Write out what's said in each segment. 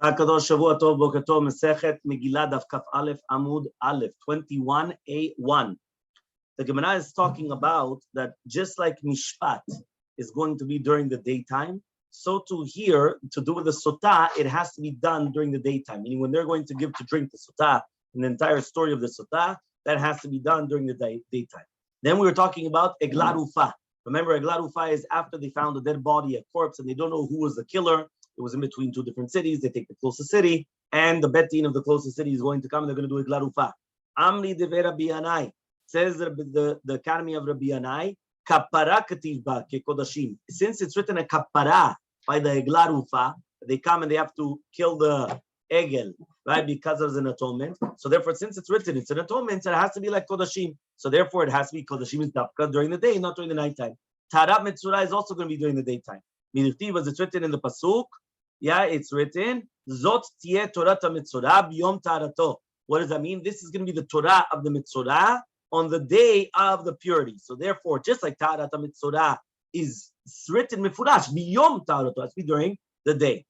Hakadosh Shavua Tov Boker Tov Masechet Megillah Daf Kaf Aleph Amud Aleph 21a1. The Gemara is talking about that just like Mishpat is going to be during the daytime, so too here to do with the Sotah, it has to be done during the daytime. Meaning when they're going to give to drink the Sotah, and the entire story of the Sotah, that has to be done during the daytime. Then we were talking about Eglah Rufa. Remember, Eglah Rufa is after they found a dead body, a corpse, and they don't know who was the killer. It was in between two different cities. They take the closest city, and the betin of the closest city is going to come, and they're going to do Eglah Rufa. Amri Deve Rabbi Yanai, says the Academy of Rabbi Yanai, Kapara Kativ Ba Kekodashim. Since it's written a Kapara by the Eglah Rufa, they come and they have to kill the Egel, right? Because there's an atonement. So therefore, since it's written, it's an atonement, so it has to be like Kodashim. So therefore, it has to be Kodashim is Dafka during the day, not during the nighttime. Tarab Metzura is also going to be during the daytime. Meaning, was it's written in the Pasuk? Yeah, it's written, Zot Tieh Torah Metzora B'Yom Tarato. What does that mean? This is going to be the Torah of the Metzora on the day of the purity. So therefore, just like Torah Metzora is written Mefurash, B'Yom Tarato, it has to be during the day.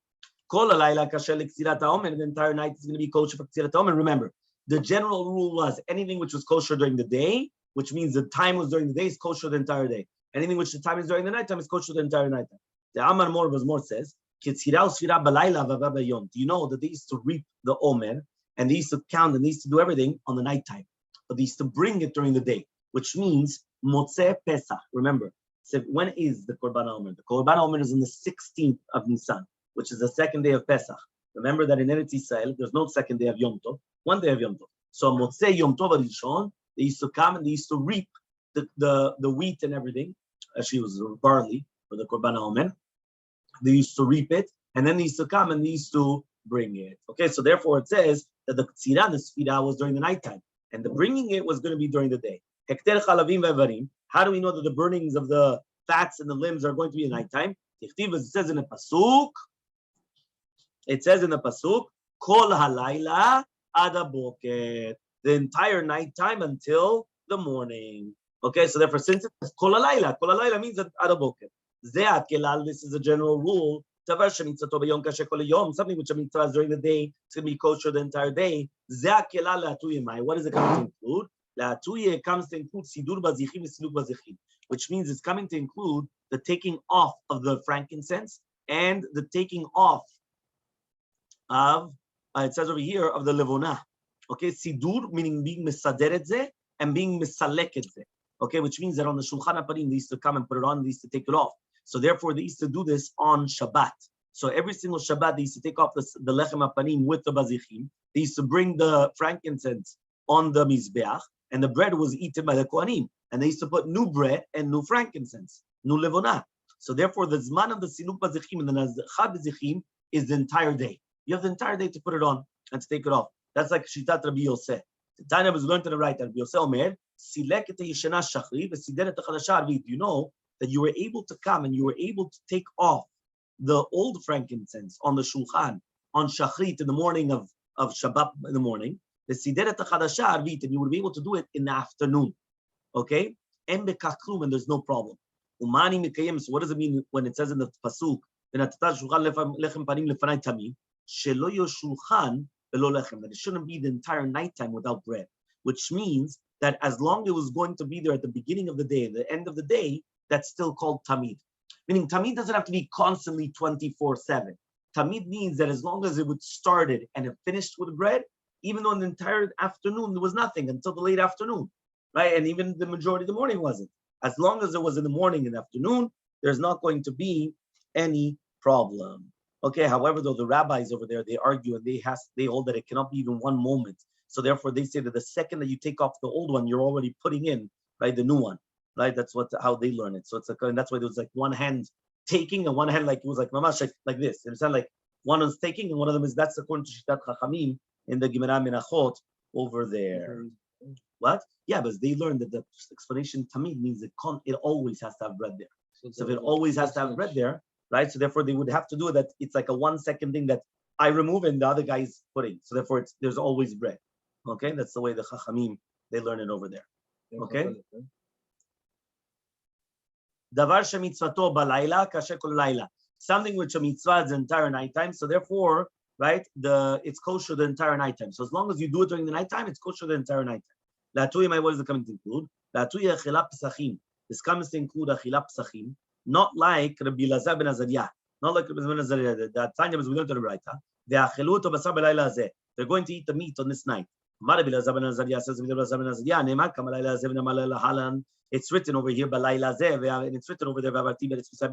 Kol Alayla Kasher L'Ksirat HaOmer, and the entire night is going to be kosher for Ksirat HaOmer. Remember, the general rule was anything which was kosher during the day, which means the time was during the day, is kosher the entire day. Anything which the time is during the nighttime is kosher the entire nighttime. The Amar Mor says, do you know that they used to reap the omer and they used to count and they used to do everything on the nighttime, but they used to bring it during the day, which means Motzei Pesach. Remember, so when is the Korban Omer? The Korban Omer is on the 16th of Nisan, which is the second day of Pesach. Remember that in Eretz Yisrael, there's no second day of Yom Tov, one day of Yom Tov. So Motzei Yom Tov Rishon, they used to come and they used to reap the wheat and everything. Actually, it was barley for the Korban Omer. They used to reap it, and then they used to come and they used to bring it. Okay, so therefore it says that the Tzira, the Sfira, was during the nighttime, and the bringing it was going to be during the day. How do we know that the burnings of the fats and the limbs are going to be at nighttime? It says in the Pasuk, Kol halayla ad haboker, the entire nighttime until the morning. Okay, so therefore, since it's Kol halayla means ad haboker. This is a general rule. Something which a mitzvah is during the day, it's going to be kosher the entire day. What is it coming to include? It comes to include sidur bazichim and siluk bazichim, which means it's coming to include the taking off of the frankincense and the taking off of, it says over here, of the levona. Okay, sidur meaning being misaderet ze and being misaleket ze. Okay, which means that on the shulchan haparim they used to come and put it on, they used to take it off. So therefore, they used to do this on Shabbat. So every single Shabbat, they used to take off the lechem hapanim with the bazichim. They used to bring the frankincense on the mizbeach, and the bread was eaten by the kohanim. And they used to put new bread and new frankincense, new levona. So therefore, the zman of the siluk bazichim and the nazcha bazichim is the entire day. You have the entire day to put it on and to take it off. That's like Shitat Rabbi Yosef. The Tanya was learned to the right. Rabbi Yosef Omer, silek et yeshana shachri v'sideret hachadasha arvit. You know that you were able to come and you were able to take off the old frankincense on the shulchan on shachrit in the morning of Shabbat in the morning, the sideret hachadasha arvit, and you would be able to do it in the afternoon. Okay? And there's no problem. Umani mikayim. So what does it mean when it says in the pasuk, that it shouldn't be the entire nighttime without bread, which means that as long as it was going to be there at the beginning of the day and the end of the day, that's still called tamid. Meaning tamid doesn't have to be constantly 24/7. Tamid means that as long as it would started and it finished with bread, even though in the entire afternoon there was nothing until the late afternoon, right? And even the majority of the morning wasn't. As long as it was in the morning and afternoon, there's not going to be any problem. Okay, however, though the rabbis over there, they argue and they hold that it cannot be even one moment. So therefore they say that the second that you take off the old one, you're already putting in, right, the new one. Right, that's how they learn it. So it's like, and that's why there was like one hand taking and one hand like it was like mamash like this. It sounded like one is taking and one of them is, that's according to Shitat Chachamim in the Gemara Menachot over there. What? Yeah, but they learned that the explanation tamid means it always has to have bread there. So if it always has to have bread there, right? So therefore they would have to do it that it's like a 1 second thing that I remove and the other guy is putting. So therefore there's always bread. Okay, that's the way the Chachamim they learn it over there. Okay. Davar shemitzvato balayla kasher kol layla. Something which a mitzvah is the entire nighttime. So therefore, right? It's kosher the entire nighttime. So as long as you do it during the nighttime, it's kosher the entire nighttime. What is it coming to include? This comes to include achila psachim, not like Rabbi Elazar ben Azariah, not like Rabbi Elazar ben Azariah. That Tanya was going to the Braita. They're going to eat the meat on this night. Rabbi Elazar ben Azariah says, it's written over here, and it's written over there, but it's beside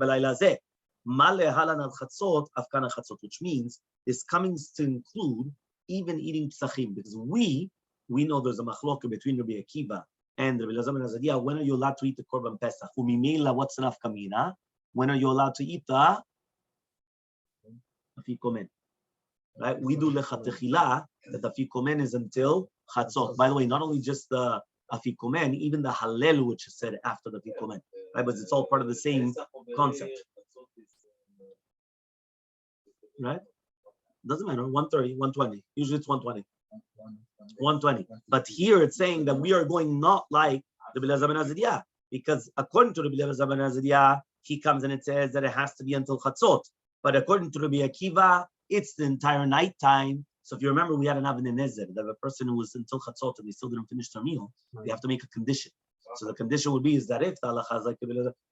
which means this coming to include even eating psachim, because we know there's a machloka between Rabbi Akiva and Rabbi Elazar ben Azariah. When are you allowed to eat the korban pesach? What's enough kamina? When are you allowed to eat the afikomen? Right? We do lechatechila that the afikomen is until chatzot. By the way, not only just the afikomen, even the halel, which is said after the afikomen, right? But it's all part of the same concept. Right? Doesn't matter. 130, 120. Usually it's 120. 120. But here it's saying that we are going not like Rabbi Elazar ben Azariah, because according to Rabbi Elazar ben Azariah, he comes and it says that it has to be until chatzot. But according to Rabbi Akiva, it's the entire night time. So if you remember, we had an Avnei Nezer, that a person who was until chatzot and they still didn't finish their meal, they have to make a condition. So the condition would be is that if the halacha is like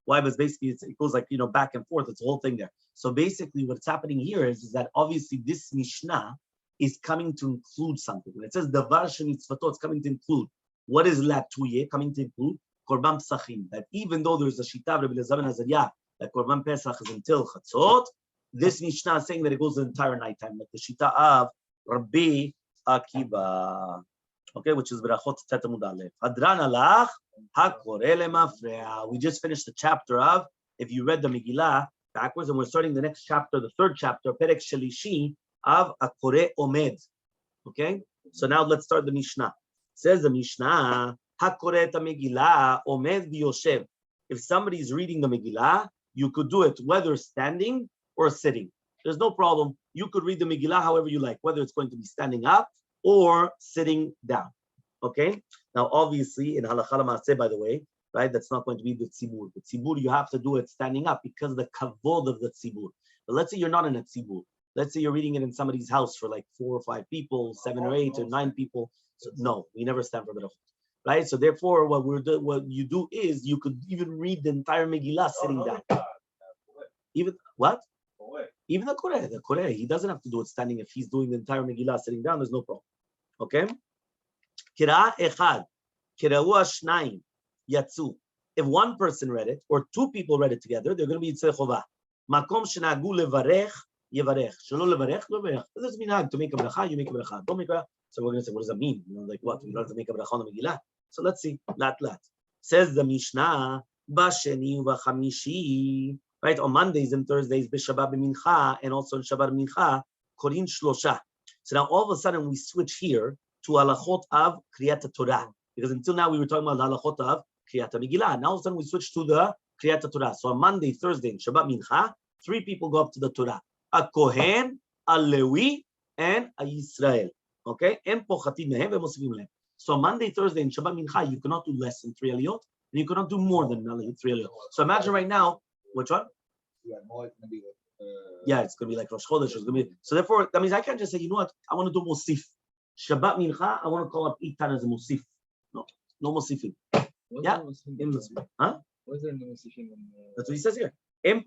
why? But basically it goes like back and forth. It's a whole thing there. So basically, what's happening here is that obviously this Mishnah is coming to include something. When it says davar shemitzvatot, it's coming to include what is latuye, coming to include korban psachim. That even though there's a shita of Rabbi Elazar ben Azariah that korban pesach is until chatzot, this Mishnah is saying that it goes the entire nighttime, like the shita of Rabbi Akiva. Okay, which is Berachot Tet Amud Aleph. Hadran alach hakore lemafreya. We just finished the chapter of, if you read the Megillah backwards, and we're starting the next chapter, the third chapter, Perek Shalishi of Akore Omed. Okay, so now let's start the Mishnah. It says the Mishnah, Hakore et Megillah Omed v'yoshev. If somebody is reading the Megillah, you could do it whether standing or sitting. There's no problem. You could read the Megillah however you like, whether it's going to be standing up or sitting down. Okay? Now, obviously, in Halakha L'Maaseh, by the way, right, that's not going to be the tzibur. The tzibur, you have to do it standing up because of the kavod of the tzibur. But let's say you're not in a tzibur. Let's say you're reading it in somebody's house for like 4 or 5 people, 7 or 8 or 9 people. So, no, we never stand for berachot. Right? So therefore, what you do is you could even read the entire Megillah sitting down. Even what? Even the Koreh, he doesn't have to do it standing. If he's doing the entire Megillah sitting down, there's no problem. Okay? Kira'ah echad, kira'u ashnayim, yatsu. If one person read it, or 2 people read it together, they're going to be yitzei chovah. Makom shenagu levarech, yevarech. Shelo levarech, levarech. What does it mean? To make a bracha, you make a bracha. Don't make a. So we're going to say, what does that mean? Like what? You don't have to make a bracha on the Megillah. So let's see. Lat. Says the Mishnah, b'sheni u'b'chamishi. Right, on Mondays and Thursdays, b'Shabbat b'mincha, and also on Shabbat b'mincha, korin shlosha. So now all of a sudden we switch here to halachot of kriyat Torah, because until now we were talking about halachot of kriyat Megillah. Now all of a sudden we switch to the kriyat Torah. So on Monday, Thursday, and Shabbat mincha, 3 people go up to the Torah: a Kohen, a Levi, and a Yisrael. Okay, and pochatim mehem v'mosivim lehem. So on Monday, Thursday, and Shabbat mincha, you cannot do less than 3 aliyot, and you cannot do more than 3 aliyot. So imagine right now. Which one? Yeah, it's going to be like Rosh Chodesh. It's going to be, so therefore, that means I can't just say, you know what, I want to do Mosif. Shabbat Mincha, I want to call up Itan as a Mosif. No Mosifim. Yeah? Huh? What's there no Mosifim? That's what he says here. We're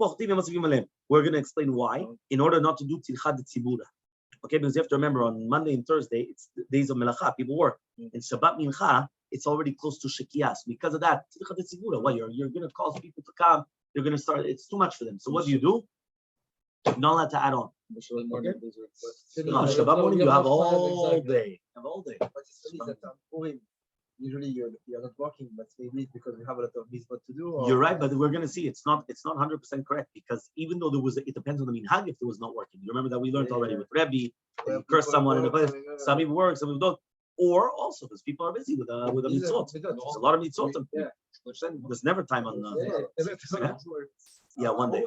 going to explain why, in order not to do Tilchad Tzibura. Okay, because you have to remember, on Monday and Thursday, it's the days of Melacha, people work. In Shabbat Mincha, it's already close to Shekiah. So because of that, Tilchad Tzibura, well, you're going to cause people to come. You're going to start, it's too much for them. So what do? You're not allowed to add on. Okay? No, Shabbat morning, you have all day. Usually you're not working, but maybe it's because we have a lot of mitzvot to do. You're right, but we're going to see it's not 100% correct, because even though it depends on the minhag if there was not working. You remember that we learned already with Rebbe, curse someone in the place. Some people work, some people don't. Or also because people are busy with a mitzvot. There's a lot of mitzvot. Which then there's never time on. Yeah, one day.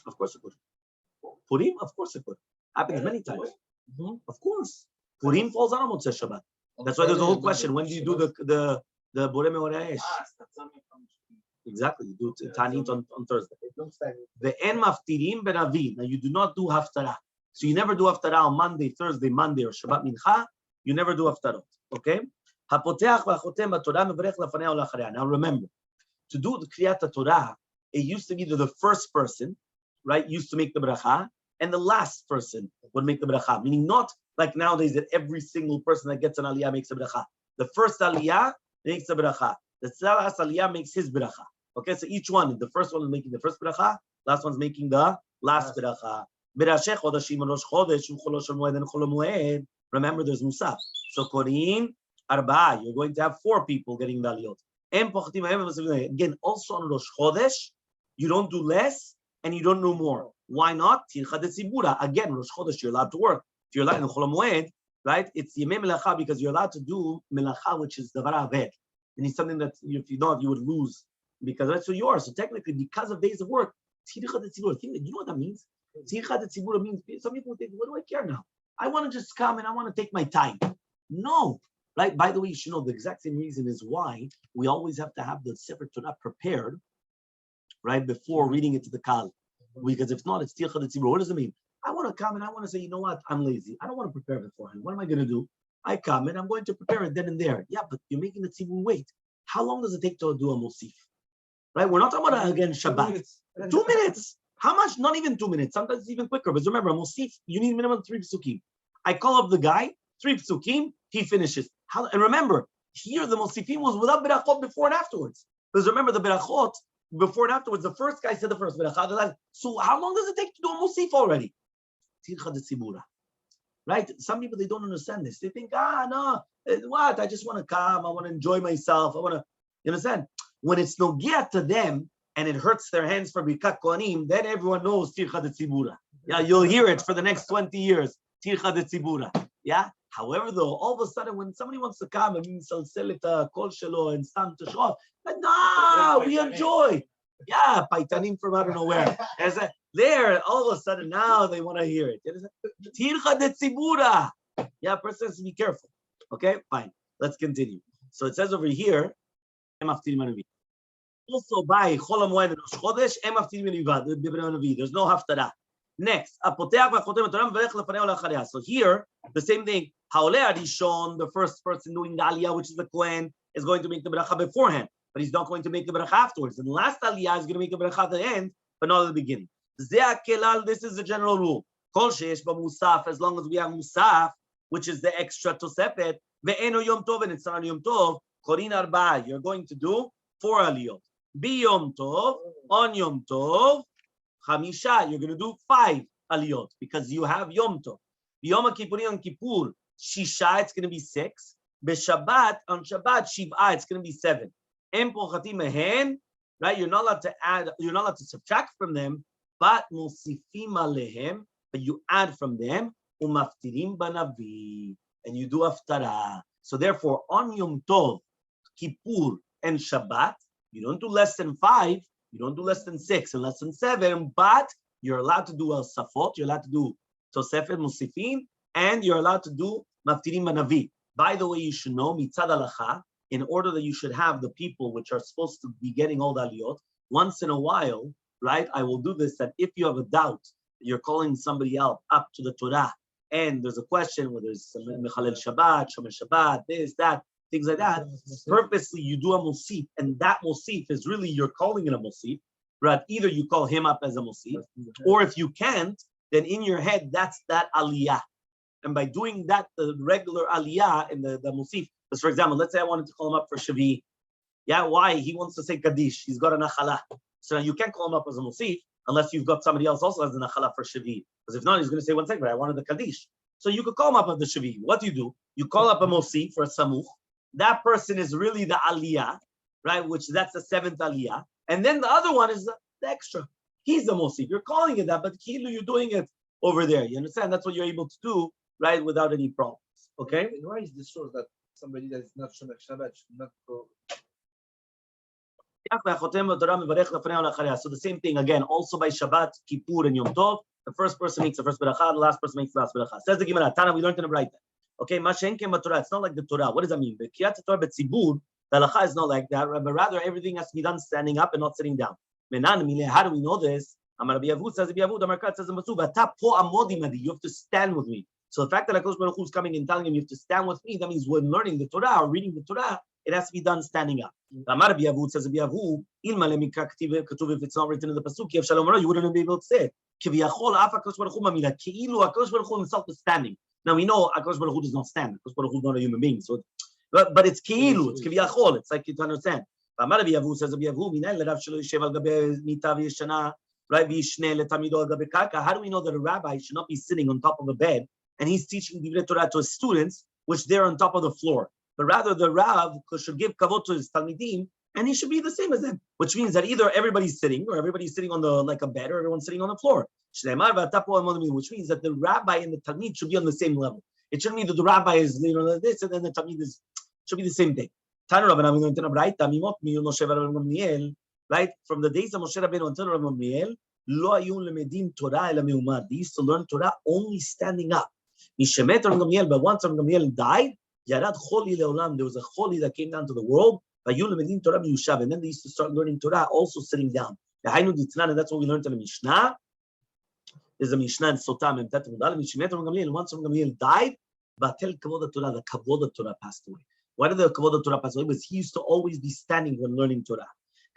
Of course it could. Purim, of course it could. Happens many times. Of course. Purim falls on Motzei Shabbat. That's why there's a whole question. When do you do the Borei Meorei Ha'esh? Exactly. You do Tanit on Thursday. It looks like The en maftirim ben avi. Now you do not do haftarah. So you never do haftarah on Monday, Thursday, Monday, or Shabbat Mincha. You never do haftarot. Okay? Hapoteach v'achotem b'Torah mevarech lafanei ulacharei. Now remember, to do the Kriyat Torah, it used to be that the first person, right, used to make the bracha, and the last person would make the bracha. Meaning not like nowadays that every single person that gets an aliyah makes a bracha. The first aliyah makes a bracha. The last aliyah makes his bracha. Okay, so each one, the first one is making the first bracha, last one's making the last bracha. Berasheh chodashim rosh chodesh u'chol shel moed and chol moed. Remember, there's musaf. So korin arba. You're going to have 4 people getting the aliyot. Again, also on Rosh Chodesh, you don't do less and you don't do more. Why not? Again, Rosh Chodesh, you're allowed to work. If you're allowed in Chol Moed, right? It's Yemei Melacha because you're allowed to do Melacha, which is Davar Aved. And it's something that if you don't, you would lose because that's who you are. So technically, because of days of work, you know what that means? Means some people think, what do I care now? I want to just come and I want to take my time. No. Right? By the way, you should know the exact same reason is why we always have to have the Sefer Torah prepared, right, before reading it to the Kal. Because if not, it's Tircha de Tzibur. What does it mean? I want to come and I want to say, you know what? I'm lazy. I don't want to prepare beforehand. What am I going to do? I come and I'm going to prepare it then and there. Yeah, but you're making the Tzibur wait. How long does it take to do a Mosif? Right? We're not talking about, again, Shabbat. 2 minutes. How much? Not even 2 minutes. Sometimes it's even quicker. But remember, a Mosif, you need minimum 3 psukim. I call up the guy, 3 psukim, he finishes. And remember, here the Mosifim was without berachot before and afterwards. Because remember, the berachot before and afterwards, the first guy said the first berachot. So how long does it take to do a Mosif already? Tircha de Tzibura. Right? Some people, they don't understand this. They think, no, what? I just want to come. I want to enjoy myself. I want to, you understand? When it's nogia to them and it hurts their hands for Birkat Kohanim, then everyone knows Tircha de Tzibura. Yeah, you'll hear it for the next 20 years. Tircha de Tzibura. Yeah? However, though, all of a sudden, when somebody wants to come and sell it kol shelo and stam to show off, no, we enjoy. Yeah, paitanim from I don't know where. There, all of a sudden, now they want to hear it. Tircha de tzibura. Yeah, person has to be careful. Okay, fine. Let's continue. So it says over here, also by chol hamoed and rosh chodesh, there's no haftarah. Next, so here, the same thing. The first person doing the aliyah, which is the Kohen, is going to make the bracha beforehand, but he's not going to make the bracha afterwards. And the last aliyah is going to make the bracha at the end, but not at the beginning. This is the general rule. As long as we have musaf, which is the extra tosefet, and it's not yom tov, you're going to do 4 aliyot. Bi yom tov, on yom tov, Chamisha, you're going to do 5 aliyot because you have Yom Tov. Yom Kippurim on Kippur, Shisha, it's going to be 6. Beshabbat, on Shabbat, Shiv'a, it's going to be 7. Em pochatim mehen, right? You're not allowed to add, you're not allowed to subtract from them, but musifim alehem, but you add from them, umaftirim banavi, and you do haftarah. So therefore, on Yom Tov, Kippur, and Shabbat, you don't do less than 5. You don't do less than 6 and less than 7, but you're allowed to do al safot, you're allowed to do tosefet musifin, and you're allowed to do maftirim manavi. By the way, you should know mitzad halacha, in order that you should have the people which are supposed to be getting all the aliyot, once in a while, right? I will do this, that if you have a doubt, you're calling somebody else up to the Torah, and there's a question whether it's Mechalel Shabbat, Shomer Shabbat, this, that, things like that, purposely you do a Mosif, and that Mosif is really, you're calling it a Mosif, right? Either you call him up as a Mosif, or if you can't, then in your head, that's that Aliyah. And by doing that, the regular Aliyah in the Mosif, because for example, let's say I wanted to call him up for Shavi. Yeah, why? He wants to say Kaddish. He's got a Nachala. So now you can't call him up as a Mosif unless you've got somebody else also has the Nachala for Shavi. Because if not, he's going to say, one second, but I wanted the Kaddish. So you could call him up as the Shavi. What do? You call up a Mosif for a Samuch. That person is really the Aliyah, right? Which that's the 7th Aliyah. And then the other one is the extra. He's the Mosif. You're calling it that, but Kilu, you're doing it over there. You understand? That's what you're able to do, right? Without any problems. Okay? Why is this shows that somebody that is not Shomer Shabbat should not go? So the same thing again, also by Shabbat, Kippur, and Yom Tov, the first person makes the first beracha, the last person makes the last beracha. Says the Gemara, Tana, we learned in the Braita. Okay, Mashenkem Torah. It's not like the Torah. What does that mean? The Kriyat Torah betzibur, The halacha is not like that, but rather everything has to be done standing up and not sitting down. How do we know this? Amar Rabbi Yavud says, Amar Kat says, you have to stand with me. So the fact that HaKadosh Baruch Hu is coming and telling him you have to stand with me, that means when learning the Torah or reading the Torah, it has to be done standing up. Amar Rabbi Yavud says, if it's not written in the pasuk, you wouldn't be able to say it. HaKadosh Baruch Hu himself is standing. Now we know HaKadosh Baruch Hu does not stand. HaKadosh Baruch Hu is not a human being. So, but it's ki'ilu, it's kiviyachol. It's like you to understand. Amar Rabbi Yavud says, Rabbi Yavud, right? How do we know that a rabbi should not be sitting on top of a bed and he's teaching Divrei Torah to his students, which they're on top of the floor? But rather the Rav should give kavod to his talmidim, and he should be the same as them, which means that either everybody's sitting or everybody's sitting on the like a bed or everyone's sitting on the floor. Which means that the rabbi and the talmid should be on the same level. It shouldn't mean that the rabbi is like this and then the talmid is should be the same thing. Right? From the days of Moshe Rabbeinu until Rabbi Gamliel, lo hayu lemedim Torah ela meumad. They used to learn Torah only standing up. Mishemet Rabbi Gamliel, but once Rabbi Gamliel died, yarad choli leolam. There was a choli that came down to the world. Hayu lemedim Torah miyushav, and then they used to start learning Torah also sitting down. And that's what we learned in the Mishnah. There's a Mishnah in Sotah Memtet Mudal. Mishemet Rabbi Gamliel, once Rabbi Gamliel died, batel kavod Torah, the kavod Torah passed away. Why did the kavod Torah pass away? Because he used to always be standing when learning Torah.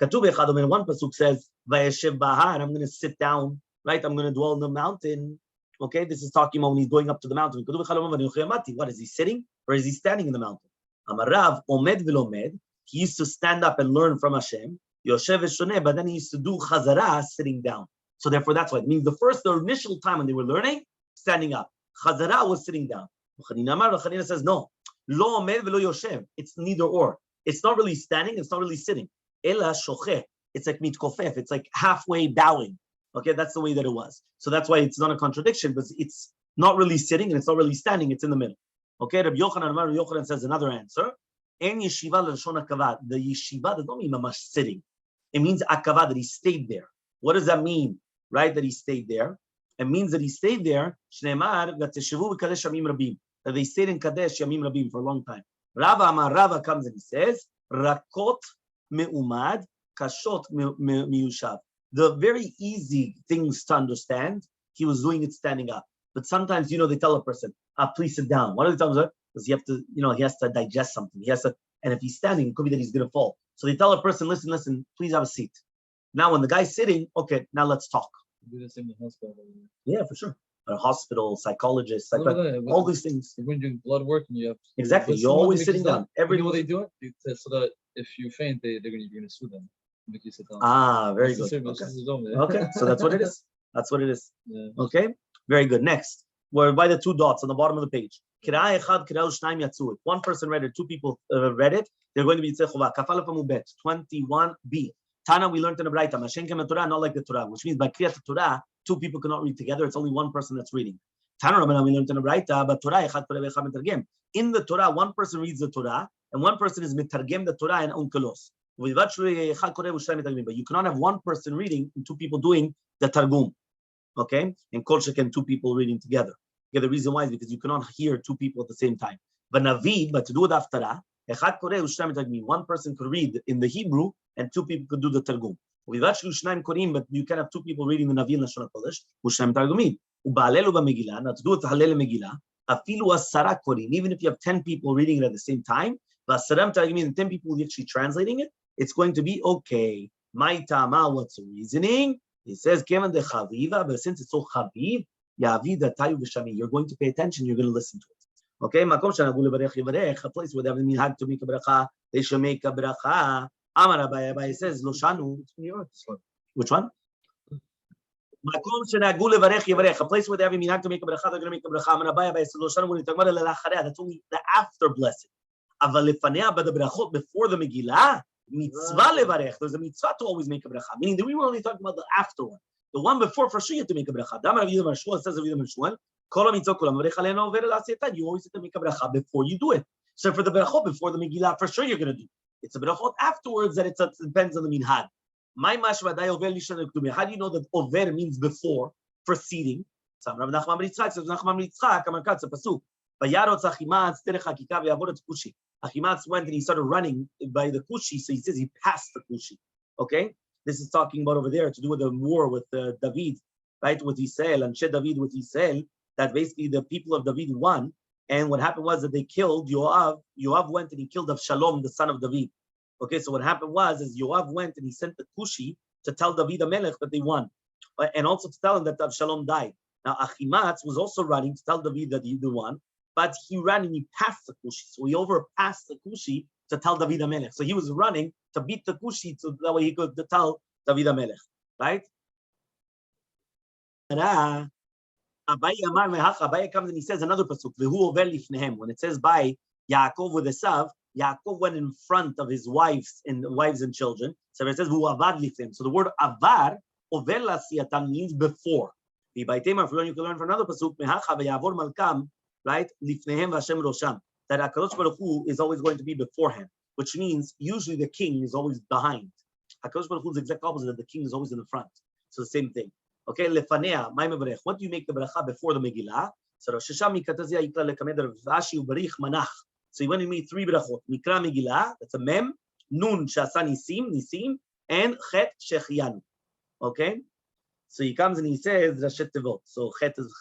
One pasuk says, "Vayeshev bahar." I'm going to sit down, right? I'm going to dwell in the mountain. Okay, this is talking about when he's going up to the mountain. What is he sitting or is he standing in the mountain? Amarav omed v'lomed. He used to stand up and learn from Hashem. Yoshev v'shoneh, but then he used to do chazara sitting down. So therefore, that's why it means the initial time when they were learning, standing up. Chazara was sitting down. Chanina says no. Lo omed v'lo yoshev. It's neither or. It's not really standing. It's not really sitting. Ela shoche. It's like mitkofef. It's like halfway bowing. Okay, that's the way that it was. So that's why it's not a contradiction, but it's not really sitting and it's not really standing. It's in the middle. Okay, Rabbi Yochanan says another answer. En yeshiva l'shon akavad. The yeshiva does not mean mamash sitting. It means akavad, that he stayed there. What does that mean? Right, that he stayed there. It means that he stayed there. Shneimar v'teshevu v'kadesh yamim rabim. That they stayed in Kadesh yamim rabim for a long time. Rava comes and he says, rakot me'umad, kashot miyushav. The very easy things to understand, he was doing it standing up. But sometimes, they tell a person, please sit down. One of the times, because you have to, he has to digest something. He has to, and if he's standing, it could be that he's going to fall. So they tell a person, listen, please have a seat. Now, when the guy's sitting, okay, now let's talk. Do the same in hospital. Yeah, for sure. A hospital, psychologist, all these things. When you're doing blood work and you have exactly, you're always sitting down. You know what they do it so that if you faint, you're going to sue them. Make you sit down. Very good. Okay, so that's what it is. That's what it is. Yeah. Okay, very good. Next, we're by the two dots on the bottom of the page. If one person read it, two people read it, they're going to be tzechova. Kafalef amubet 21b. Tana, we learned in the Braita, Mashenkem Torah, not like the Torah, which means by Kriyat Torah, two people cannot read together. It's only one person that's reading. Tana Rabbanan, we learned in the Braita, but Torah echad Torah v'echad metargem. In the Torah, one person reads the Torah, and one person is metargem the Torah and unkelos. But you cannot have one person reading and two people doing the targum. Okay, and kol sheken two people reading together. Yeah, the reason why is because you cannot hear two people at the same time. But to do it after one person could read in the Hebrew and two people could do the Targum. But you can have two people reading the Navi and Lashon HaKodesh. Now to do it Halel Megillah, even if you have 10 people reading it at the same time, 10 people actually translating it, it's going to be okay. What's the reasoning? It says, but since it's so chaviv, you're going to pay attention, you're going to listen to it. Okay, a place where they have the minhag to make a bracha, they should make a bracha. Amar Abaye says, Lo shanu. Which one? A place where they have a minhag to make a bracha, they're going to make a bracha. Amar Abaye says, Lo shanu. When you talk about it, that's only the after blessing. Aval lefanea, but the brachot before the Megillah, mitzvah levarech. There's a mitzvah to always make a bracha. Meaning that we were only talking about the after one. The one before, for sure, you have to make a bracha. Damar Avidim Shmuel says Avidim Shmuel. You always have to make a bracha before you do it. So for the brachot before the Megillah, for sure you're going to do. It's a brachot afterwards that it depends on the minhag. How do you know that over means before, preceding? Rav Nachman bar Yitzchak says, Nachman bar Yitzchak, it's a pasuk. Achimatz went and he started running by the Kushi, so he says he passed the Kushi. Okay, this is talking about over there to do with the war with David, right, with Israel, and Shed David with Israel, that basically the people of David won. And what happened was that they killed Yoav. Yoav went and he killed Avshalom, the son of David. Okay, so what happened was is Yoav went and he sent the Kushi to tell David HaMelech that they won, and also to tell him that Avshalom died. Now Achimatz was also running to tell David that he won, but he ran and he passed the Kushi. So he overpassed the Kushi to tell David HaMelech. So he was running to beat the Kushi so that way he could tell David HaMelech, right? Abaye comes and he says another pasuk. When it says by Yaakov with Esav, Yaakov went in front of his wives and children. So it says so the word avar over lasiatan means before. You can learn from another pasuk. Right? That HaKadosh Baruch Hu is always going to be beforehand, which means usually the king is always behind. HaKadosh Baruch Hu is the exact opposite, that the king is always in the front. So the same thing. Okay, lefanea, what do you make the bracha before the Megillah? So Rosh Hashanah mikatazia yikla lekameder v'ashi ubarich manach. So you want to meet three brachot. Mikra Megillah, that's a mem, nun shasa nisim, and chet shechianu. Okay, so he comes and he says Rashet Tevot. So chet is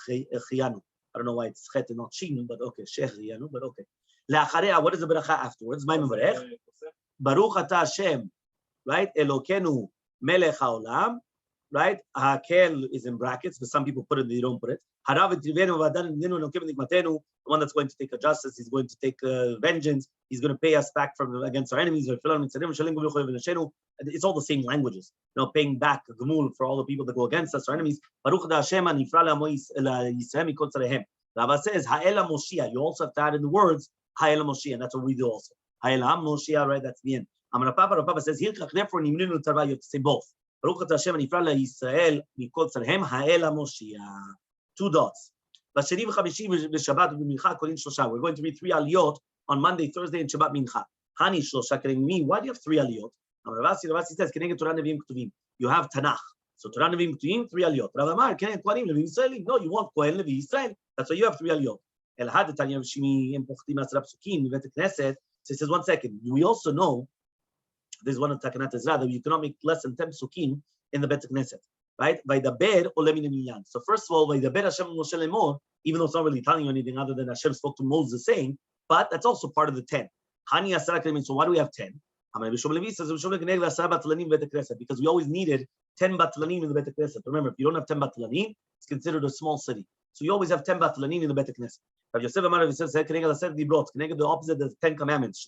chianu. I don't know why it's chet and not shin, but okay, shechianu, but okay. Le'acharei, what is the bracha afterwards? My mevarech, Baruch Ata Hashem, right? Elokenu melech haolam. Right? Hakel is in brackets, but some people put it, they don't put it. The one that's going to take a justice, he's going to take vengeance, he's going to pay us back from against our enemies. It's all the same languages. You know, paying back Gmul for all the people that go against us, our enemies. Rabba says, Ha'ela Moshiach. You also have to add in the words Ha'ela Moshiach, and that's what we do also. Ha'ela Moshiach, right? That's the end. Papa says, therefore, you have to say both. Baruch Hashem Nifra Yisrael Mikol Tzarhem Ha'ela Moshiach. 2 dots. B'Sheni v'Chamishi v'Shabbat v'Mincha Kolin Shlosha. We're going to read 3 aliyot on Monday, Thursday, and Shabbat Mincha. Hani Shlosha Kening me. Why do you have 3 aliyot? Ravasi says Keneged Torah Nevi'im Ketuvim. You have Tanakh. So Torah Nevi'im Ketuvim 3 aliyot. Rav Amar Keneged Kohanim Levi Yisraelim. No, you want Kohen Levi Yisrael. That's why you have 3 aliyot. El Had Tanya Shimi Em Pochtim Asra Psukim Mivet Knesset. So he says 1 second. We also know. This is one of Takanat Ezra that you cannot make less than 10 psukim in the Bet Knesset, right? By the bed or lemin minyan. So first of all, by the bed Hashem Moshe Lemor, even though it's not really telling you anything other than Hashem spoke to Moses saying, but that's also part of the 10. Hani Asara Kelim. So why do we have 10? Because we always needed 10 batlanim in the Bet Knesset. Remember, if you don't have 10 batlanim, it's considered a small city. So you always have 10 batlanim in the Bet Knesset. Rav Yosef Amar says, the opposite of the 10 commandments.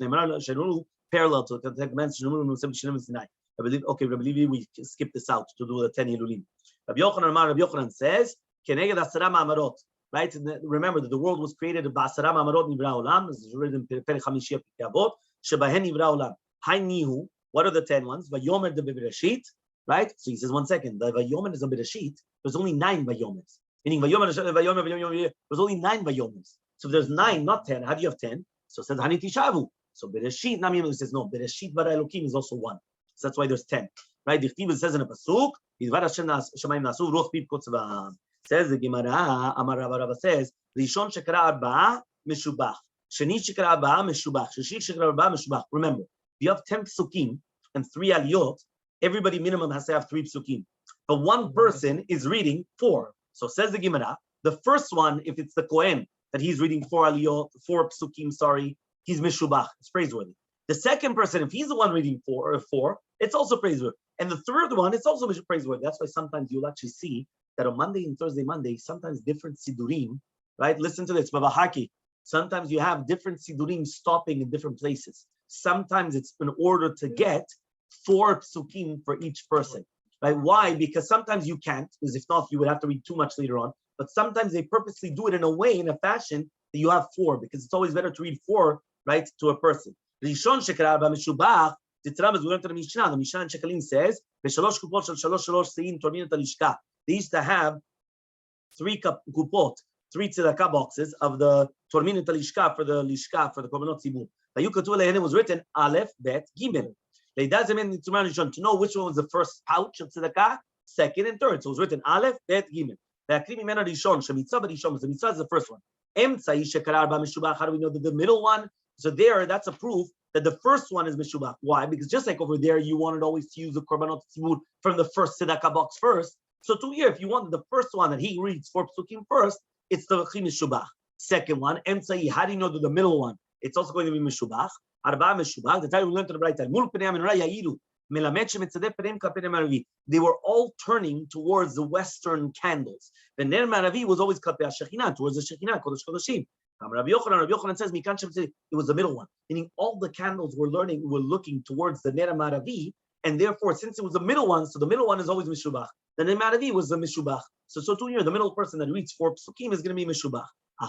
Parallel to the 10 commandments. I believe, okay, we skip this out to do the 10 Hilulim. Rabbi Yochanan says, right? Remember that the world was created by Asara Ma'amarot Nivra Olam. This is written in Perek Hamishiyah Pirkei Avot. Shebahen Nivra Olam. Haynihu. What are the 10 ones? Vayomer de Bereshit. Right? So he says, 1 second. The Vayomer is a Bereshit. There's only 9 Vayomers. Meaning Vayomer, there's only 9 Vayomers. So if there's 9, not 10, how do you have 10? So it says Haniti Shavu. So Bereshit, Namim says no. Bereshit bara Elokim is also 1. So that's why there's 10. Right? The Chtiv says in a pasuk, Yidvar Hashem Shamayim Nasu Ruach Piv Kotzva. Says the Gemara, Amar Rabba says, Rishon Shekara Arba'a Meshubach. Sheni Shekara Arba'a Meshubach. Shlishi Shekara Arba'a Meshubach. Remember, you have 10 psukim and 3 aliyot. Everybody minimum has to have 3 psukim. But one person is reading 4. So says the Gemara, the first one, if it's the Kohen, that he's reading 4 aliyot, 4 psukim, he's Meshubach. It's praiseworthy. The second person, if he's the one reading 4, it's also praiseworthy. And the third one, it's also praiseworthy. That's why sometimes you'll actually see that on Monday and Thursday, sometimes different sidurim, right? Listen to this, Baba Haki. Sometimes you have different sidurim stopping in different places. Sometimes it's in order to get 4 psukim for each person, right? Why? Because sometimes you can't, because if not, you would have to read too much later on. But sometimes they purposely do it in a way, in a fashion, that you have 4, because it's always better to read 4, right, to a person. Rishon Shekara Arba Meshubach, we learned to the Mishnah. The Mishnah in Shekalim says, they used to have 3 kupot, 3 tzedakah boxes of the Torminat Lishka for the Korbanot Tzibur. It was written Aleph, Bet, Gimel. To know which one was the first pouch of tzedakah, second and third. So it was written Aleph, Bet, Gimel. The mitzvah is the first one. How do we know that the middle one So there, that's a proof that the first one is Meshubach. Why? Because just like over there, you wanted always to use the Korbanot Tzibur from the first Tzedakah box first. So to here, if you wanted the first one that he reads 4 psukim first, it's the Meshubach. Second one, Emtsai, how do you know that the middle one, it's also going to be Meshubach? Arba Meshubach, the time we learned to the right time. They were all turning towards the western candles. The Ner Maravi was always towards the Shekhinah, Kodesh Kodeshim. Rabbi Yochanan says, it was the middle one. Meaning all the candles were looking towards the Ner Maravi, and therefore, since it was the middle one, so the middle one is always Meshubach. The Ner Maravi was the Meshubach. So too here, the middle person that reads 4 psukim is going to be Meshubach. No,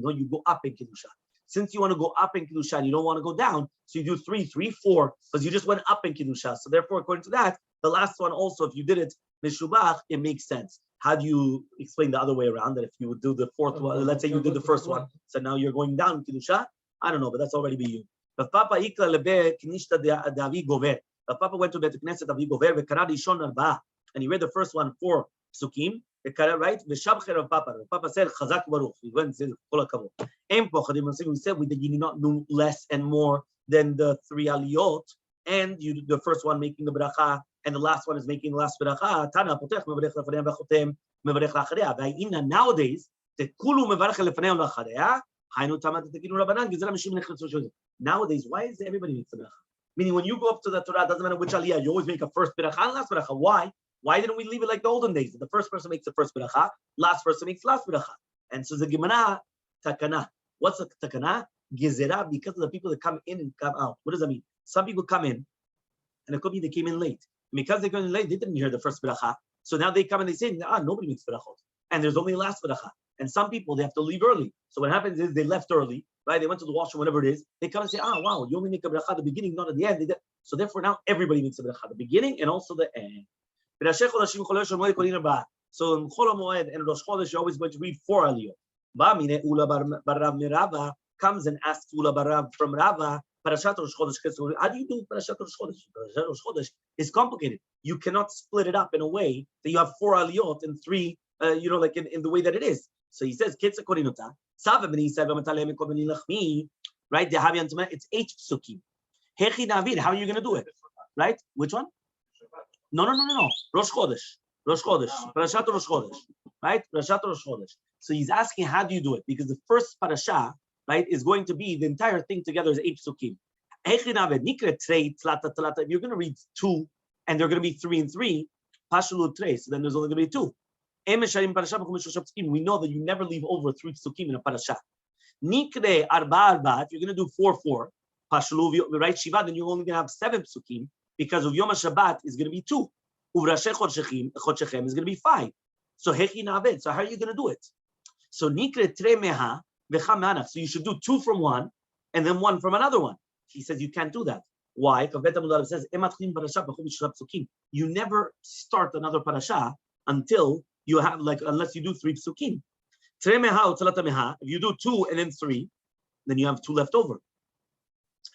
you go up in Kiddusha. Since you want to go up in Kiddusha, you don't want to go down, so you do 3, 3, 4, because you just went up in Kiddusha. So therefore, according to that, the last one also, if you did it Meshubach, it makes sense. How do you explain the other way around, that if you would do the fourth one, let's say you did the first one, so now you're going down in Kiddusha? I don't know, but that's already be you. But Papa went to Bet Knesset Avi Gover, and he read the first one 4 psukim. Right? Papa said, Chazak Baruch. We went and said, we said that you did not do less and more than the 3 aliyot, and you the first one making the bracha, and the last one is making the last bracha. Tana potech mevarech lefanei v'chotem mevarech la'acharei. V'ha'ina nowadays tekulu mevarech lefanei v'la'acharei. Hainu tamat tekinu rabanan gizera mishim nechletzu shozim. Nowadays, why is everybody makes the bracha? Meaning, when you go up to the Torah, it doesn't matter which aliyah, you always make a first bracha and last bracha. Why? Why didn't we leave it like the olden days? The first person makes the first bracha, last person makes last bracha. And so the Gemara, takana. What's a takana? Gezerah, because of the people that come in and come out. What does that mean? Some people come in, and it could be they came in late. And because they came in late, they didn't hear the first bracha. So now they come and they say, nobody makes brachot. And there's only the last bracha. And some people, they have to leave early. So what happens is they left early, right? They went to the washroom, whatever it is. They come and say, wow, you only make a bracha at the beginning, not at the end. So therefore now everybody makes a bracha at the beginning and also the end. So in Chol HaMoed and Rosh Chodesh, you're always going to read 4 aliyot. Ba'mine Ula bar Rav Mirava comes and asks Ula bar Rav from Rava, Parashat Rosh Chodesh. How do you do Parashat Rosh Chodesh? Parashat Rosh Chodesh is complicated. You cannot split it up in a way that you have 4 aliyot and 3, like in the way that it is. So he says, Kitza Korinota, Sava ben Yisrael v'mataleh mikol ben Yilachmi, right? It's 8 psukim. Hechi David, how are you going to do it? Right? Which one? No. Rosh Chodesh. Parashat Rosh Chodesh. Right? Parashat Rosh Chodesh. So he's asking, how do you do it? Because the first parasha, right, is going to be, the entire thing together is 8 psukim. If you're going to read 2, and they're going to be 3 and 3, Pashulu Trei, so then there's only going to be 2. We know that you never leave over 3 psukim in a parasha. Nikre arba arba, if you're going to do 4, 4, Pashulu, right, Shiva, then you're only going to have 7 psukim, because of Yom HaShabbat is going to be 2. Uvrashe Chodshechem is going to be 5. So Hechi Naved. So how are you going to do it? So Nikre Tre Meha Vecha Mehanach. So you should do 2 from one and then 1 from another one. He says you can't do that. Why? Because Bet HaMudav says you never start another parasha until you have unless you do 3 psukim. Tre Meha Utzalata Meha. If you do 2 and then 3, then you have 2 left over.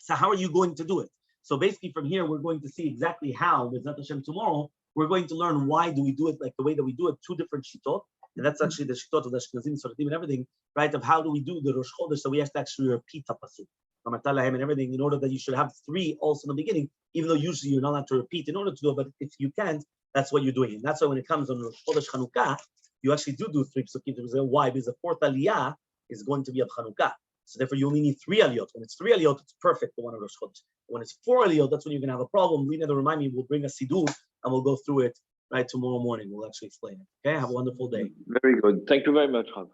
So how are you going to do it? So basically from here, we're going to see exactly how, with Zat Hashem tomorrow, we're going to learn why do we do it like the way that we do it, 2 different shitot. And that's actually the shitot of the Ashkenazim, Sfaradim, and everything, right? Of how do we do the Rosh Chodesh, so we have to actually repeat the pasuk, and everything, in order that you should have 3 also in the beginning, even though usually you're not allowed to repeat in order to do it, but if you can't, that's what you're doing. And that's why when it comes on Rosh Chodesh Chanukah, you actually do 3 psukim. Why? Because the 4th aliyah is going to be of Chanukah. So therefore, you only need 3 aliyot. When it's 3 aliyot, it's perfect, the one of Rosh Chodesh. When it's 4 aliyot, that's when you're going to have a problem. We never remind me, we'll bring a siddur and we'll go through it right tomorrow morning. We'll actually explain it. Okay, have a wonderful day. Very good. Thank you very much, Rav.